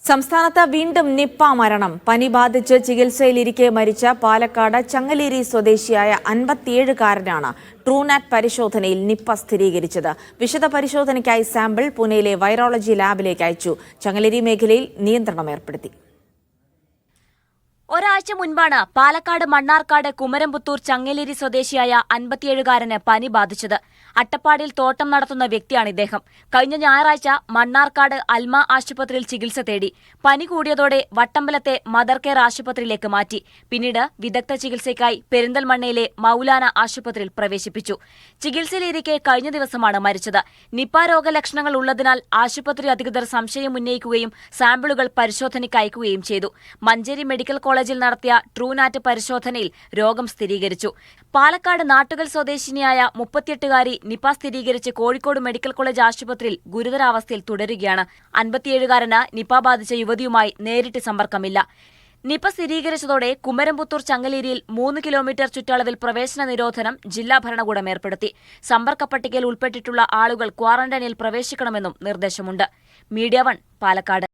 സംസ്ഥാനത്ത് വീണ്ടും നിപ്പ മരണം. പനി ബാധിച്ച് ചികിത്സയിലിരിക്കെ മരിച്ച പാലക്കാട് ചങ്ങലേരി സ്വദേശിയായ 57-കാരനാണ് ട്രൂനാറ്റ് പരിശോധനയിൽ നിപ്പ സ്ഥിരീകരിച്ചത്. വിശദ പരിശോധനയ്ക്കായി സാമ്പിൾ പൂനെയിലെ വൈറോളജി ലാബിലേക്ക് അയച്ചു. ചങ്ങലേരി മേഖലയിൽ നിയന്ത്രണം ഏർപ്പെടുത്തി. ഒരാഴ്ച മുൻപാണ് പാലക്കാട് മണ്ണാർക്കാട് കുമരംപുത്തൂർ ചങ്ങലേരി സ്വദേശിയായ 57-കാരന് പനി ബാധിച്ചത്. അട്ടപ്പാടിയിൽ തോട്ടം നടത്തുന്ന വ്യക്തിയാണ് ഇദ്ദേഹം. കഴിഞ്ഞ ഞായറാഴ്ച മണ്ണാർക്കാട് അൽമ ആശുപത്രിയിൽ ചികിത്സ തേടി. പനി കൂടിയതോടെ വട്ടമ്പലത്തെ മദർ കെയർ ആശുപത്രിയിലേക്ക് മാറ്റി. പിന്നീട് വിദഗ്ധ ചികിത്സയ്ക്കായി പെരിന്തൽമണ്ണയിലെ മൗലാന ആശുപത്രിയിൽ പ്രവേശിപ്പിച്ചു. ചികിത്സയിലിരിക്കെ കഴിഞ്ഞ ദിവസമാണ് മരിച്ചത്. നിപ്പ രോഗലക്ഷണങ്ങൾ ഉള്ളതിനാൽ ആശുപത്രി അധികൃതർ സംശയം ഉന്നയിക്കുകയും സാമ്പിളുകൾ പരിശോധനയ്ക്ക് അയക്കുകയും ചെയ്തു. മഞ്ചേരി മെഡിക്കൽ കോളേജിൽ നടത്തിയ ട്രൂനാറ്റ് പരിശോധനയിൽ രോഗം സ്ഥിരീകരിച്ചു. പാലക്കാട് നാട്ടുകൽ സ്വദേശിനിയായ 38-കാരി നിപ സ്ഥിരീകരിച്ച് കോഴിക്കോട് മെഡിക്കൽ കോളേജ് ആശുപത്രിയിൽ ഗുരുതരാവസ്ഥയിൽ തുടരുകയാണ്. 57-കാരന് നിപ ബാധിച്ച യുവതിയുമായി നേരിട്ട് സമ്പർക്കമില്ല. നിപ സ്ഥിരീകരിച്ചതോടെ കുമരംപുത്തൂർ ചങ്ങലേരിയിൽ 3 കിലോമീറ്റർ ചുറ്റളവിൽ പ്രവേശന നിരോധനം ജില്ലാ ഭരണകൂടം ഏർപ്പെടുത്തി. സമ്പർക്ക പട്ടികയിൽ ഉൾപ്പെട്ടിട്ടുള്ള ആളുകൾ ക്വാറന്റൈനിൽ പ്രവേശിക്കണമെന്നും നിർദ്ദേശമുണ്ട്. മീഡിയ 1 പാലക്കാട്.